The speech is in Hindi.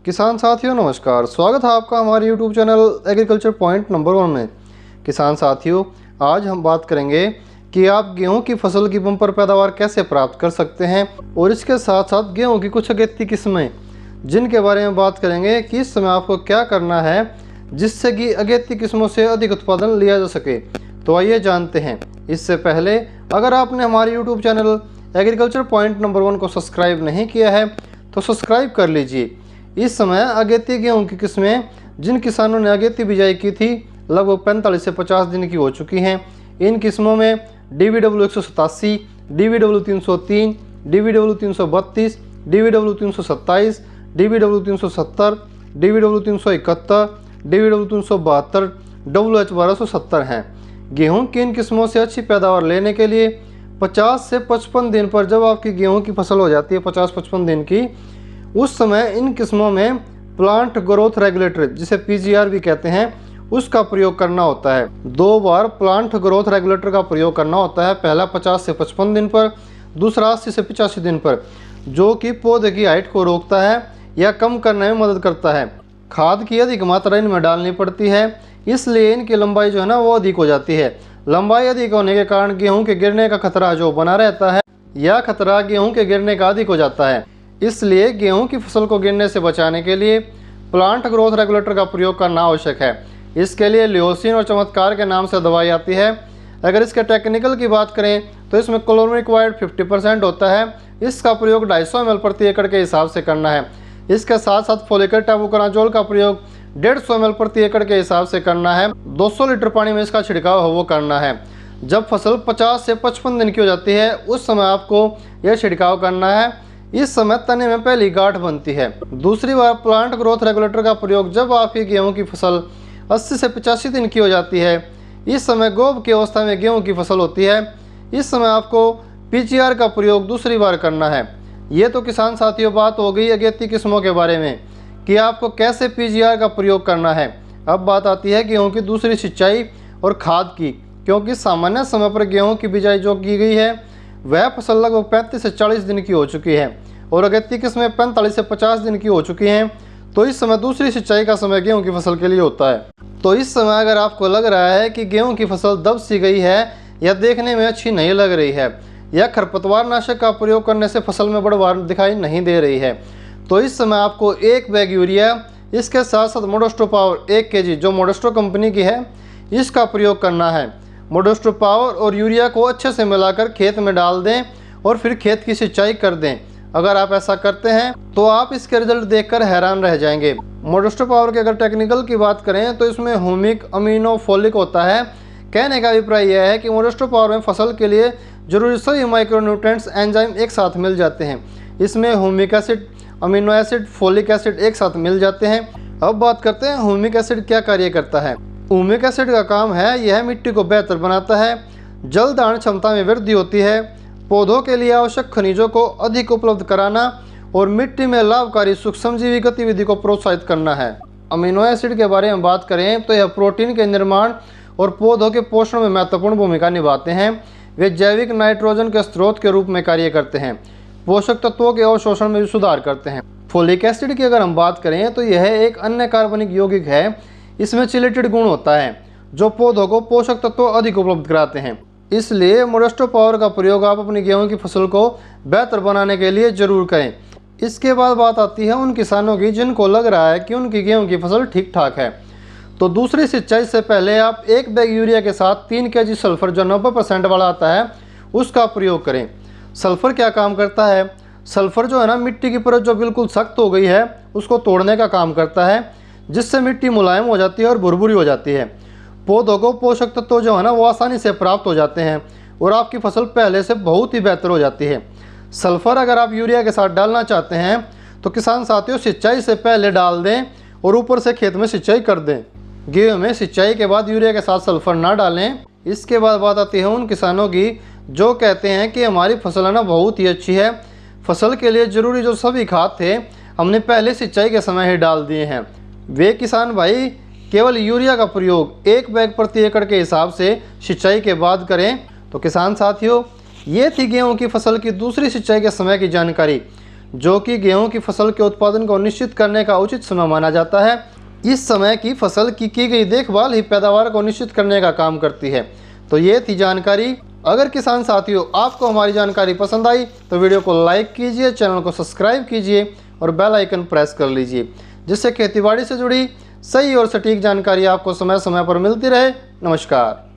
किसान साथियों नमस्कार, स्वागत है आपका हमारे YouTube channel agriculture point number 1 में। किसान साथियों, आज हम बात करेंगे कि आप गेहूं की फसल की बम्पर पैदावार कैसे प्राप्त कर सकते हैं और इसके साथ साथ गेहूं की कुछ अगेती किस्में जिनके बारे में बात करेंगे कि इस समय आपको क्या करना है जिससे कि अगेती किस्मों से अधिक उत्पादन लिया जा सके। तो आइए जानते हैं। इससे पहले अगर आपने हमारे YouTube channel agriculture point number 1 को सब्सक्राइब नहीं किया है तो सब्सक्राइब कर लीजिए। इस समय अगेती गेहूं की किस्में जिन किसानों ने अगेती बिजाई की थी लगभग 45 से 50 दिन की हो चुकी हैं। इन किस्मों में DVW 187, DVW 303, DVW 332, DVW 327, DVW 370, DVW 371, DVW 372, WH 1270 हैं। गेहूं की इन किस्मों से अच्छी पैदावार लेने के लिए 50 से 55 दिन पर जब आपकी गेहूं की फसल हो जाती है 50-55 दिन की, उस समय इन किस्मों में प्लांट ग्रोथ रेगुलेटर जिसे PGR भी कहते हैं उसका प्रयोग करना होता है। 2 बार प्लांट ग्रोथ रेगुलेटर का प्रयोग करना होता है, पहला 50 से 55 दिन पर, दूसरा 80 से 85 दिन पर, जो कि पौधे की हाइट को रोकता है या कम करने में मदद करता है। खाद की अधिक मात्रा इनमें डालनी पड़ती है, इसलिए इनकी लंबाई जो है ना वो अधिक हो जाती है। लंबाई अधिक होने के कारण गेहूं के गिरने का खतरा जो बना रहता है या खतरा गेहूं के गिरने का अधिक हो जाता है। इसलिए गेहूं की फसल को गिरने से बचाने के लिए प्लांट ग्रोथ रेगुलेटर का प्रयोग करना आवश्यक है। इसके लिए लियोसिन और चमत्कार के नाम से दवाई आती है। अगर इसके टेक्निकल की बात करें तो इसमें क्लोरोनिक्वाइड 50% होता है। इसका प्रयोग 250 ml प्रति एकड़ के हिसाब से करना है। इसके साथ साथ फोलिकर टैबुकोनाजोल का प्रयोग 150 ml प्रति एकड़ के हिसाब से करना है। 200 लीटर पानी में इसका छिड़काव वो करना है। जब फसल 50 से 55 दिन की हो जाती है उस समय आपको यह छिड़काव करना है। इस समय तने में पहली गांठ बनती है। दूसरी बार प्लांट ग्रोथ रेगुलेटर का प्रयोग जब आपकी गेहूं की फसल 80 से 85 दिन की हो जाती है। इस समय गोब की अवस्था में गेहूं की फसल होती है। इस समय आपको PGR का प्रयोग दूसरी बार करना है। ये तो किसान साथियों बात हो गई अगेती किस्मों के बारे में कि आपको कैसे PGR का प्रयोग करना है। अब बात आती है गेहूँ की दूसरी सिंचाई और खाद की, क्योंकि सामान्य समय पर गेहूँ की बिजाई जो की गई है वह फसल लगभग 35 से 40 दिन की हो चुकी है और अगेती किस्में 45 से 50 दिन की हो चुकी हैं। तो इस समय दूसरी सिंचाई का समय गेहूं की फसल के लिए होता है। तो इस समय अगर आपको लग रहा है कि गेहूं की फसल दब सी गई है या देखने में अच्छी नहीं लग रही है या खरपतवार नाशक का प्रयोग करने से फसल में बढ़वार दिखाई नहीं दे रही है, तो इस समय आपको 1 बैग यूरिया, इसके साथ साथ मोडेस्टो पावर 1 kg जो मोडेस्टो कंपनी की है इसका प्रयोग करना है। मोडेस्टो पावर और यूरिया को अच्छे से मिलाकर खेत में डाल दें और फिर खेत की सिंचाई कर दें। अगर आप ऐसा करते हैं तो आप इसके रिजल्ट देखकर हैरान रह जाएंगे। मोडेस्टो पावर के अगर टेक्निकल की बात करें तो इसमें ह्यूमिक अमीनो फोलिक होता है। कहने का अभिप्राय यह है कि मोडेस्टो पावर में फसल के लिए जरूरी सभी माइक्रोन्यूट्रेंट्स एंजाइम एक साथ मिल जाते हैं। इसमें humic acid, amino acid, folic acid एक साथ मिल जाते हैं। अब बात करते हैं ह्यूमिक एसिड क्या कार्य करता है। ह्यूमिक एसिड का काम है यह मिट्टी को बेहतर बनाता है, जल धारण क्षमता में वृद्धि होती है, पौधों के लिए आवश्यक खनिजों को अधिक उपलब्ध कराना और मिट्टी में लाभकारी सूक्ष्मजीवी गतिविधि को प्रोत्साहित करना है। अमीनो एसिड के बारे में बात करें तो यह प्रोटीन के निर्माण और पौधों के पोषण में महत्वपूर्ण भूमिका निभाते हैं। वे जैविक नाइट्रोजन के स्रोत के रूप में कार्य करते हैं, पोषक तत्वों के अवशोषण में भी सुधार करते हैं। फोलिक एसिड की अगर हम बात करें तो यह एक अन्य कार्बनिक यौगिक है। इसमें चिलेटेड गुण होता है जो पौधों को पोषक तत्व अधिक उपलब्ध कराते हैं। इसलिए मोडेस्टो पावर का प्रयोग आप अपनी गेहूं की फसल को बेहतर बनाने के लिए जरूर करें। इसके बाद बात आती है उन किसानों की जिनको लग रहा है कि उनकी गेहूं की फसल ठीक ठाक है। तो दूसरी सिंचाई से पहले आप 1 बैग यूरिया के साथ 3 kg सल्फर जो 90% वाला आता है उसका प्रयोग करें। सल्फर क्या काम करता है? सल्फर जो है ना मिट्टी की परत जो बिल्कुल सख्त हो गई है उसको तोड़ने का काम करता है, जिससे मिट्टी मुलायम हो जाती है और भुरभुरी हो जाती है। पौधों को पोषक तत्व जो है ना वो आसानी से प्राप्त हो जाते हैं और आपकी फसल पहले से बहुत ही बेहतर हो जाती है। सल्फर अगर आप यूरिया के साथ डालना चाहते हैं तो किसान साथियों सिंचाई से पहले डाल दें और ऊपर से खेत में सिंचाई कर दें। गेहूं में सिंचाई के बाद यूरिया के साथ सल्फर ना डालें। इसके बाद बात आती है उन किसानों की जो कहते हैं कि हमारी फसल है ना बहुत ही अच्छी है, फसल के लिए ज़रूरी जो सभी खाद थे हमने पहले सिंचाई के समय ही डाल दिए हैं। वे किसान भाई केवल यूरिया का प्रयोग 1 बैग प्रति एकड़ के हिसाब से सिंचाई के बाद करें। तो किसान साथियों, ये थी गेहूं की फसल की दूसरी सिंचाई के समय की जानकारी। जो कि गेहूं की फसल के उत्पादन को निश्चित करने का उचित समय माना जाता है। इस समय की फसल की गई देखभाल ही पैदावार को निश्चित करने का काम करती है। तो ये थी जानकारी। अगर किसान साथियों आपको हमारी जानकारी पसंद आई तो वीडियो को लाइक कीजिए, चैनल को सब्सक्राइब कीजिए और बेल आइकन प्रेस कर लीजिए, जिससे खेतीबाड़ी से जुड़ी सही और सटीक जानकारी आपको समय समय पर मिलती रहे। नमस्कार।